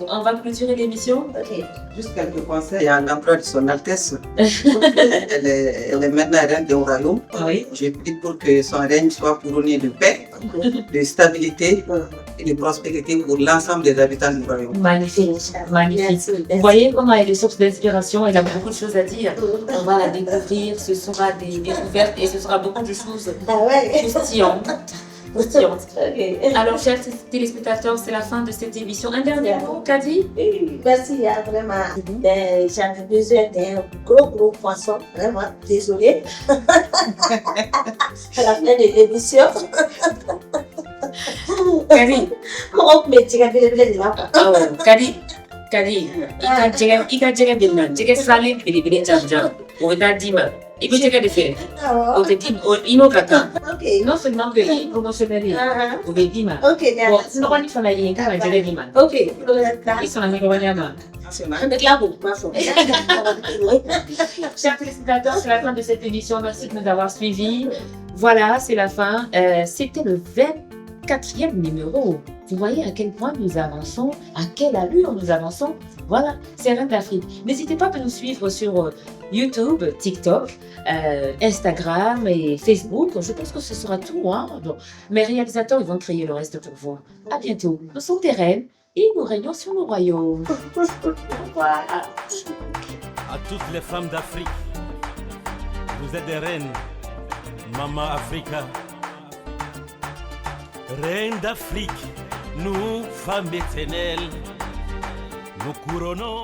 on va clôturer l'émission. Ok. Juste quelques conseils à l'empereur de son Altesse. Elle est maintenant reine d'un royaume. Oui. Je prie pour que son règne soit couronné de paix, de stabilité et de prospérité pour l'ensemble des habitants du royaume. Magnifique, magnifique. Vous voyez comment elle est source d'inspiration, elle a beaucoup de choses à dire. On va la découvrir, ce sera des découvertes et ce sera beaucoup de choses croustillantes. croustillante. Ok. Alors, chers téléspectateurs, c'est la fin de cette émission. Un dernier mot, Kadi? Merci, vraiment. J'avais besoin d'un gros poisson. Vraiment, désolée. À la fin de l'émission. Kadi. Comment me dire là? Kadi. Ika jega bilna, jega salim bili jam. On va dire, il peut jega de faire. On va dire, ino kaka. Ok. Non seulement que il promotionnel, on va dire. Ok, Bon, sinon on y fait la ligne, car jega di man. ok. Ils sont avec moi là-bas. Chers téléspectateurs, c'est la fin de cette émission. Merci de nous avoir suivis. Voilà, c'est la fin. C'était le 24e numéro. Vous voyez à quel point nous avançons, à quelle allure nous avançons. Voilà, c'est Reine d'Afrique. N'hésitez pas à nous suivre sur YouTube, TikTok, Instagram et Facebook. Je pense que ce sera tout. Hein. Bon, mes réalisateurs, ils vont créer le reste pour vous. À bientôt. Nous sommes des reines et nous régnons sur nos royaumes. Voilà. À toutes les femmes d'Afrique, vous êtes des reines, Maman Africa. Reine d'Afrique, nous, femmes éternelles, nous couronnons